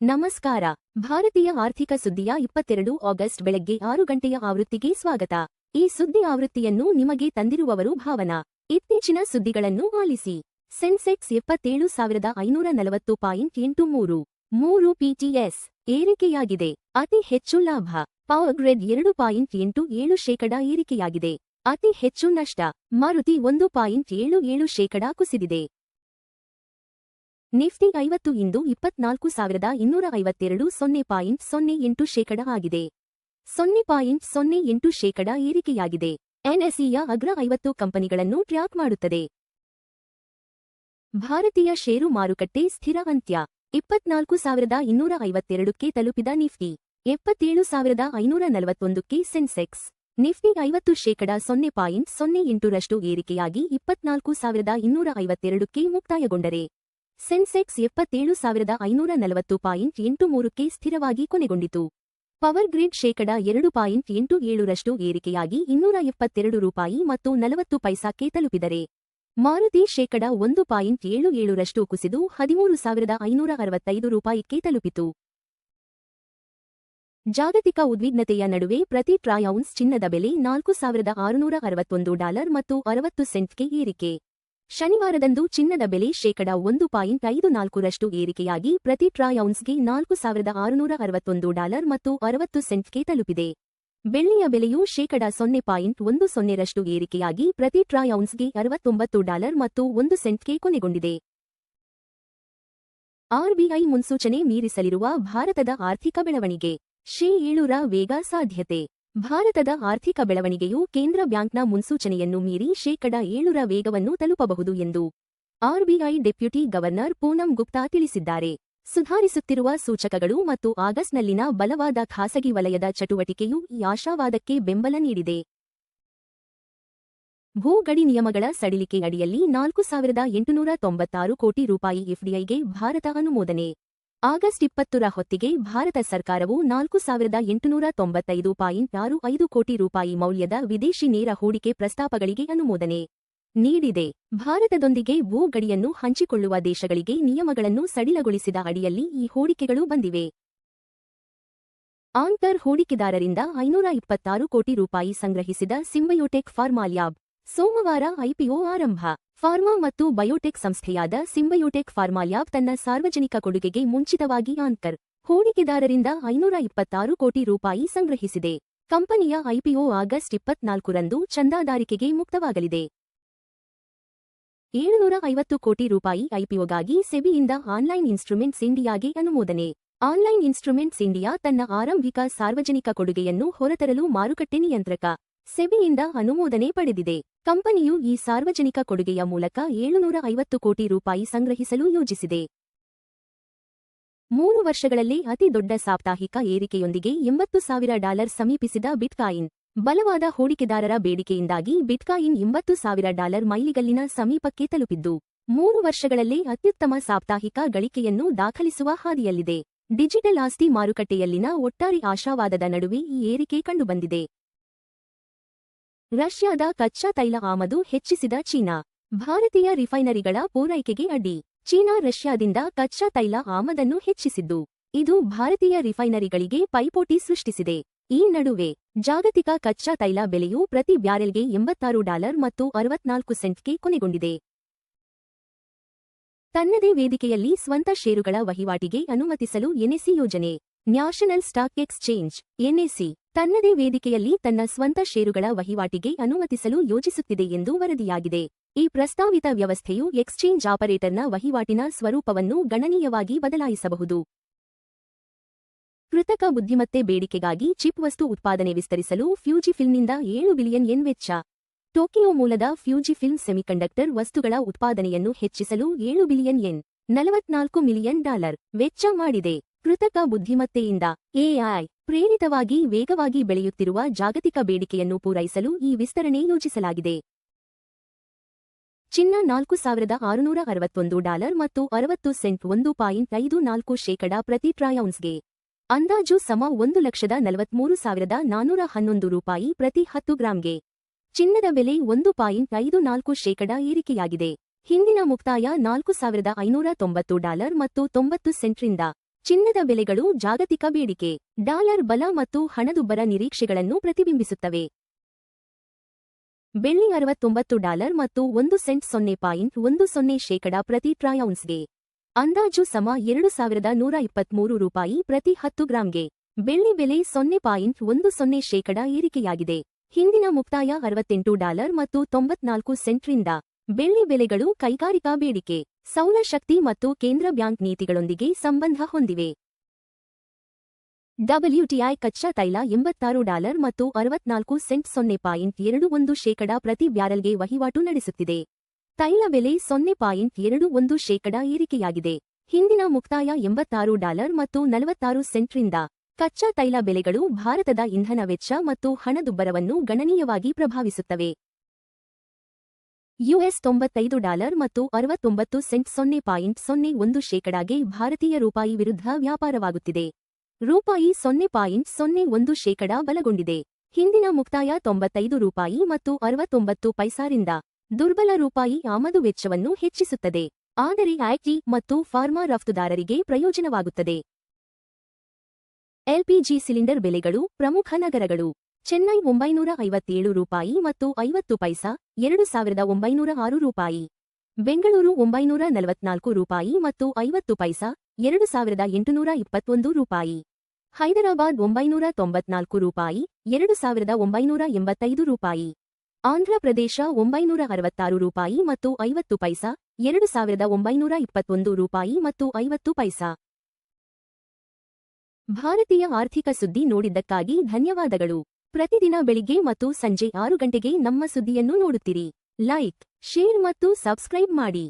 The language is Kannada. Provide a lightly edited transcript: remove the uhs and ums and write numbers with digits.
ನಮಸ್ಕಾರ. ಭಾರತೀಯ ಆರ್ಥಿಕ ಸುದ್ದಿಯ 22 ಆಗಸ್ಟ್ ಬೆಳಗ್ಗೆ 6 ಗಂಟೆಯ ಆವೃತ್ತಿಗೆ ಸ್ವಾಗತ. ಈ ಸುದ್ದಿ ಆವೃತ್ತಿಯನ್ನು ನಿಮಗೆ ತಂದಿರುವವರು ಭಾವನಾ. ಇತ್ತೀಚಿನ ಸುದ್ದಿಗಳನ್ನು ಆಲಿಸಿ. ಸೆನ್ಸೆಕ್ಸ್ 77,540.83 ಪಿಟಿಎಸ್ ಏರಿಕೆಯಾಗಿದೆ. ಅತಿ ಹೆಚ್ಚು ಲಾಭ. ಪವರ್ ಗ್ರಿಡ್ 2.87% ಏರಿಕೆಯಾಗಿದೆ. ಅತಿ ಹೆಚ್ಚು ನಷ್ಟ. ಮಾರುತಿ 1.77% ಕುಸಿದಿದೆ. ನಿಫ್ಟಿ 50 ಇಂದು 24,252 0.08% ಆಗಿದೆ. 0.08% ಏರಿಕೆಯಾಗಿದೆ. ಎನ್ಎಸ್ಇಯ ಅಗ್ರ 50 ಕಂಪನಿಗಳನ್ನು ಟ್ರ್ಯಾಕ್ ಮಾಡುತ್ತದೆ. ಭಾರತೀಯ ಷೇರು ಮಾರುಕಟ್ಟೆ ಸ್ಥಿರ ಅಂತ್ಯ. 24,252ಕ್ಕೆ ತಲುಪಿದ ನಿಫ್ಟಿ. 77,541ಕ್ಕೆ ಸೆನ್ಸೆಕ್ಸ್. ನಿಫ್ಟಿ 50% 0.08% ಏರಿಕೆಯಾಗಿ 24,252ಕ್ಕೆ ಮುಕ್ತಾಯಗೊಂಡರೆ ಸೆನ್ಸೆಕ್ಸ್ 77,540.83ಕ್ಕೆ ಸ್ಥಿರವಾಗಿ ಕೊನೆಗೊಂಡಿತು. ಪವರ್ ಗ್ರಿಡ್ 2.87% ಏರಿಕೆಯಾಗಿ ₹272 ಮತ್ತು 40 ಪೈಸಾಕ್ಕೆ ತಲುಪಿದರೆ ಮಾರುತಿ 1.77% ಕುಸಿದು ₹13,565ಕ್ಕೆ ತಲುಪಿತು. ಜಾಗತಿಕ ಉದ್ವಿಗ್ನತೆಯ ನಡುವೆ ಪ್ರತಿ ಟ್ರಾಯ್ ಔನ್ಸ್ ಚಿನ್ನದ ಬೆಲೆ $4,661 ಮತ್ತು 60 ಸೆಂಟ್ಗೆ ಏರಿಕೆ. ಶನಿವಾರದಂದು ಚಿನ್ನದ ಬೆಲೆ 1.54% ಏರಿಕೆಯಾಗಿ ಪ್ರತಿ ಟ್ರಾಯ್ ಔನ್ಸ್ಗೆ $4,661 ಮತ್ತು 60 ಸೆಂಟ್ಗೆ ತಲುಪಿದೆ. ಬೆಳ್ಳಿಯ ಬೆಲೆಯು 0.10% ಏರಿಕೆಯಾಗಿ ಪ್ರತಿ ಟ್ರಾಯ್ ಔನ್ಸ್ಗೆ $69 ಮತ್ತು 1 ಸೆಂಟ್ಗೆ ಕೊನೆಗೊಂಡಿದೆ. ಆರ್ಬಿಐ ಮುನ್ಸೂಚನೆ ಮೀರಿಸಲಿರುವ ಭಾರತದ ಆರ್ಥಿಕ ಬೆಳವಣಿಗೆ. ಶೇ.7ರ ವೇಗ ಸಾಧ್ಯತೆ. ಭಾರತದ ಆರ್ಥಿಕ ಬೆಳವಣಿಗೆಯು ಕೇಂದ್ರ ಬ್ಯಾಂಕ್ನ ಮುನ್ಸೂಚನೆಯನ್ನು ಮೀರಿ 7ರ ವೇಗವನ್ನು ತಲುಪಬಹುದು ಎಂದು RBI deputy governor Poonam Gupta ತಿಳಿಸಿದ್ದಾರೆ. ಸುಧಾರಿಸುತ್ತಿರುವ ಸೂಚಕಗಳು ಮತ್ತು ಆಗಸ್ಟ್ನಲ್ಲಿನ ಬಲವಾದ ಖಾಸಗಿ ವಲಯದ ಚಟುವಟಿಕೆಯು ಈ ಆಶಾವಾದಕ್ಕೆ ಬೆಂಬಲ ನೀಡಿದೆ. ಭೂ ಗಡಿ ನಿಯಮಗಳ ಸಡಿಲಿಕೆ ಅಡಿಯಲ್ಲಿ ₹4,896 ಕೋಟಿ ಎಫ್ಡಿಐಗೆ ಭಾರತ ಅನುಮೋದನೆ. ಆಗಸ್ಟ್ 20ರ ಹೊತ್ತಿಗೆ ಭಾರತ ಸರ್ಕಾರವು ₹4,895.65 ಕೋಟಿ ಮೌಲ್ಯದ ವಿದೇಶಿ ನೇರ ಹೂಡಿಕೆ ಪ್ರಸ್ತಾಪಗಳಿಗೆ ಅನುಮೋದನೆ ನೀಡಿದೆ. ಭಾರತದೊಂದಿಗೆ ಭೂ ಗಡಿಯನ್ನು ಹಂಚಿಕೊಳ್ಳುವ ದೇಶಗಳಿಗೆ ನಿಯಮಗಳನ್ನು ಸಡಿಲಗೊಳಿಸಿದ ಅಡಿಯಲ್ಲಿ ಈ ಹೂಡಿಕೆಗಳು ಬಂದಿವೆ. ಆಂಕರ್ ಹೂಡಿಕೆದಾರರಿಂದ ₹526 ಕೋಟಿ ಸಂಗ್ರಹಿಸಿದ ಸಿಂಬಯೋಟೆಕ್ ಫಾರ್ಮಾ ಲ್ಯಾಬ್ ಸೋಮವಾರ ಐಪಿಒ ಆರಂಭ. ಫಾರ್ಮಾ ಮತ್ತು ಬಯೋಟೆಕ್ ಸಂಸ್ಥೆಯಾದ ಸಿಂಬಯೋಟೆಕ್ ಫಾರ್ಮಾ ಲ್ಯಾಬ್ ತನ್ನ ಸಾರ್ವಜನಿಕ ಕೊಡುಗೆಗೆ ಮುಂಚಿತವಾಗಿ ಆಂಕರ್ ಹೂಡಿಕೆದಾರರಿಂದ ₹526 ಕೋಟಿ ಸಂಗ್ರಹಿಸಿದೆ. ಕಂಪನಿಯ ಐಪಿಒ ಆಗಸ್ಟ್ 24ರಂದು ಚಂದಾದಾರಿಕೆಗೆ ಮುಕ್ತವಾಗಲಿದೆ. ₹750 ಕೋಟಿ ಐಪಿಒಗಾಗಿ ಸೆಬಿಯಿಂದ ಆನ್ಲೈನ್ ಇನ್ಸ್ಟ್ರುಮೆಂಟ್ಸ್ ಇಂಡಿಯಾಗೆ ಅನುಮೋದನೆ. ಆನ್ಲೈನ್ ಇನ್ಸ್ಟ್ರುಮೆಂಟ್ಸ್ ಇಂಡಿಯಾ ತನ್ನ ಆರಂಭಿಕ ಸಾರ್ವಜನಿಕ ಕೊಡುಗೆಯನ್ನು ಹೊರತರಲು ಮಾರುಕಟ್ಟೆ ನಿಯಂತ್ರಕ ಸೆಬಿಯಿಂದ ಅನುಮೋದನೆ ಪಡೆದಿದೆ. ಕಂಪನಿಯು ಈ ಸಾರ್ವಜನಿಕ ಕೊಡುಗೆಯ ಮೂಲಕ ₹750 ಕೋಟಿ ಸಂಗ್ರಹಿಸಲು ಯೋಜಿಸಿದೆ. 3 ವರ್ಷಗಳಲ್ಲೇ ಅತಿ ದೊಡ್ಡ ಸಾಪ್ತಾಹಿಕ ಏರಿಕೆಯೊಂದಿಗೆ $80,000 ಸಮೀಪಿಸಿದ ಬಿಟ್ಕಾಯಿನ್. ಬಲವಾದ ಹೂಡಿಕೆದಾರರ ಬೇಡಿಕೆಯಿಂದಾಗಿ ಬಿಟ್ಕಾಯಿನ್ $80,000 ಮೈಲಿಗಲ್ಲಿನ ಸಮೀಪಕ್ಕೆ ತಲುಪಿದ್ದು 3 ವರ್ಷಗಳಲ್ಲೇ ಅತ್ಯುತ್ತಮ ಸಾಪ್ತಾಹಿಕ ಗಳಿಕೆಯನ್ನು ದಾಖಲಿಸುವ ಹಾದಿಯಲ್ಲಿದೆ. ಡಿಜಿಟಲ್ ಆಸ್ತಿ ಮಾರುಕಟ್ಟೆಯಲ್ಲಿನ ಒಟ್ಟಾರೆ ಆಶಾವಾದದ ನಡುವೆ ಈ ಏರಿಕೆ ಕಂಡುಬಂದಿದೆ. ರಷ್ಯಾದ ಕಚ್ಚಾ ತೈಲ ಆಮದು ಹೆಚ್ಚಿಸಿದ ಚೀನಾ. ಭಾರತೀಯ ರಿಫೈನರಿಗಳ ಪೂರೈಕೆಗೆ ಅಡ್ಡಿ. ಚೀನಾ ರಷ್ಯಾದಿಂದ ಕಚ್ಚಾ ತೈಲ ಆಮದನ್ನು ಹೆಚ್ಚಿಸಿದ್ದು ಇದು ಭಾರತೀಯ ರಿಫೈನರಿಗಳಿಗೆ ಪೈಪೋಟಿ ಸೃಷ್ಟಿಸಿದೆ. ಈ ನಡುವೆ ಜಾಗತಿಕ ಕಚ್ಚಾ ತೈಲ ಬೆಲೆಯು ಪ್ರತಿ ಬ್ಯಾರೆಲ್ಗೆ $86 ಮತ್ತು 64 ಸೆಂಟ್ಗೆ ಕೊನೆಗೊಂಡಿದೆ. ತನ್ನದೇ ವೇದಿಕೆಯಲ್ಲಿ ಸ್ವಂತ ಷೇರುಗಳ ವಹಿವಾಟಿಗೆ ಅನುಮತಿಸಲು ಎನ್ಎಸ್ಇ ಯೋಜನೆ. ನ್ಯಾಷನಲ್ ಸ್ಟಾಕ್ ಎಕ್ಸ್ಚೇಂಜ್ ಎನ್ಎಸ್ಇ ತನ್ನದೇ ವೇದಿಕೆಯಲ್ಲಿ ತನ್ನ ಸ್ವಂತ ಷೇರುಗಳ ವಹಿವಾಟಿಗೆ ಅನುಮತಿಸಲು ಯೋಜಿಸುತ್ತಿದೆ ಎಂದು ವರದಿಯಾಗಿದೆ. ಈ ಪ್ರಸ್ತಾವಿತ ವ್ಯವಸ್ಥೆಯು ಎಕ್ಸ್ಚೇಂಜ್ ಆಪರೇಟರ್ನ ವಹಿವಾಟಿನ ಸ್ವರೂಪವನ್ನು ಗಣನೀಯವಾಗಿ ಬದಲಾಯಿಸಬಹುದು. ಕೃತಕ ಬುದ್ಧಿಮತ್ತೆ ಬೇಡಿಕೆಗಾಗಿ ಚಿಪ್ ವಸ್ತು ಉತ್ಪಾದನೆ ವಿಸ್ತರಿಸಲು ಫ್ಯೂಜಿಫಿಲ್ಮ್ನಿಂದ $7 ಬಿಲಿಯನ್ ವೆಚ್ಚ. ಟೋಕಿಯೋ ಮೂಲದ ಫ್ಯೂಜಿಫಿಲ್ಮ್ ಸೆಮಿಕಂಡಕ್ಟರ್ ವಸ್ತುಗಳ ಉತ್ಪಾದನೆಯನ್ನು ಹೆಚ್ಚಿಸಲು $7 ಬಿಲಿಯನ್ $44 ಮಿಲಿಯನ್ ವೆಚ್ಚ ಮಾಡಿದೆ. ಕೃತಕ ಬುದ್ಧಿಮತ್ತೆಯಿಂದ ಎಐ ಪ್ರೇರಿತವಾಗಿ ವೇಗವಾಗಿ ಬೆಳೆಯುತ್ತಿರುವ ಜಾಗತಿಕ ಬೇಡಿಕೆಯನ್ನು ಪೂರೈಸಲು ಈ ವಿಸ್ತರಣೆ ಯೋಜಿಸಲಾಗಿದೆ. ಚಿನ್ನ $4,661 ಮತ್ತು 60 ಸೆಂಟ್ 1.54% ಪ್ರತಿ ಟ್ರಾಯ್ ಔನ್ಸ್ಗೆ. ಅಂದಾಜು ಸಮ $1,43,411 ಪ್ರತಿ 10 ಗ್ರಾಂಗೆ. ಚಿನ್ನದ ಬೆಲೆ 1.54% ಏರಿಕೆಯಾಗಿದೆ. ಹಿಂದಿನ ಮುಕ್ತಾಯ $4,590 ಮತ್ತು 90 ಸೆಂಟ್ರಿಂದ ಚಿನ್ನದ ಬೆಲೆಗಳು ಜಾಗತಿಕ ಬೇಡಿಕೆ, ಡಾಲರ್ ಬಲ ಮತ್ತು ಹಣದುಬ್ಬರ ನಿರೀಕ್ಷೆಗಳನ್ನು ಪ್ರತಿಬಿಂಬಿಸುತ್ತವೆ. ಬೆಳ್ಳಿ $69 ಮತ್ತು 1 ಸೆಂಟ್ 0.10% ಪ್ರತಿ ಟ್ರಾಯ್ ಔನ್ಸ್ಗೆ. ಅಂದಾಜು ಸಮ $2,123 ಪ್ರತಿ 10 ಗ್ರಾಂಗೆ. ಬೆಳ್ಳಿ ಬೆಲೆ 0.10% ಏರಿಕೆಯಾಗಿದೆ. ಹಿಂದಿನ ಮುಕ್ತಾಯ $68 ಮತ್ತು 94 ಸೆಂಟ್ರಿಂದ. ಬೆಳ್ಳಿ ಬೆಲೆಗಳು ಕೈಗಾರಿಕಾ ಬೇಡಿಕೆ, ಸೌರಶಕ್ತಿ ಮತ್ತು ಕೇಂದ್ರ ಬ್ಯಾಂಕ್ ನೀತಿಗಳೊಂದಿಗೆ ಸಂಬಂಧ ಹೊಂದಿವೆ. WTI ಕಚ್ಚಾ ತೈಲ $86 ಮತ್ತು 64 ಸೆಂಟ್ 0.21% ಪ್ರತಿ ಬ್ಯಾರೆಲ್ಗೆ ವಹಿವಾಟು ನಡೆಸುತ್ತಿದೆ. ತೈಲ ಬೆಲೆ 0.21% ಏರಿಕೆಯಾಗಿದೆ. ಹಿಂದಿನ ಮುಕ್ತಾಯ $86 ಮತ್ತು 46 ಸೆಂಟ್ರಿಂದ. ಕಚ್ಚಾ ತೈಲ ಬೆಲೆಗಳು ಭಾರತದ ಇಂಧನ ವೆಚ್ಚ ಮತ್ತು ಹಣದುಬ್ಬರವನ್ನು ಗಣನೀಯವಾಗಿ ಪ್ರಭಾವಿಸುತ್ತವೆ. US $95 ಮತ್ತು 69 ಸೆಂಟ್ 0.01%ಗೆ ಭಾರತೀಯ ರೂಪಾಯಿ ವಿರುದ್ಧ ವ್ಯಾಪಾರವಾಗುತ್ತಿದೆ. ರೂಪಾಯಿ 0.01% ಬಲಗೊಂಡಿದೆ. ಹಿಂದಿನ ಮುಕ್ತಾಯ $95 ಮತ್ತು 69 ಪೈಸಾರಿಂದ. ದುರ್ಬಲ ರೂಪಾಯಿ ಆಮದು ವೆಚ್ಚವನ್ನು ಹೆಚ್ಚಿಸುತ್ತದೆ, ಆದರೆ ಐಟಿ ಮತ್ತು ಫಾರ್ಮಾ ರಫ್ತುದಾರರಿಗೆ ಪ್ರಯೋಜನವಾಗುತ್ತದೆ. ಎಲ್ಪಿಜಿ ಸಿಲಿಂಡರ್ ಬೆಲೆಗಳು ಪ್ರಮುಖ ನಗರಗಳು. ಚೆನ್ನೈ $957 ಮತ್ತು 50 ಪೈಸಾ, $2,906. ಬೆಂಗಳೂರು $944 ಮತ್ತು 50 ಪೈಸಾ, $2,821. ಹೈದರಾಬಾದ್ $994, $2,985. ಆಂಧ್ರಪ್ರದೇಶ $966 ಮತ್ತು 50 ಪೈಸಾ, $2,921 ಮತ್ತು 50 ಪೈಸಾ. ಭಾರತೀಯ ಆರ್ಥಿಕ ಸುದ್ದಿ ನೋಡಿದ್ದಕ್ಕಾಗಿ ಧನ್ಯವಾದಗಳು. ಪ್ರತಿದಿನ ಬೆಳಿಗ್ಗೆ ಮತ್ತು ಸಂಜೆ 6 ಗಂಟೆಗೆ ನಮ್ಮ ಸುದ್ದಿಯನ್ನು ನೋಡುತ್ತೀರಿ. ಲೈಕ್, ಶೇರ್ ಮತ್ತು ಸಬ್ಸ್ಕ್ರೈಬ್ ಮಾಡಿ.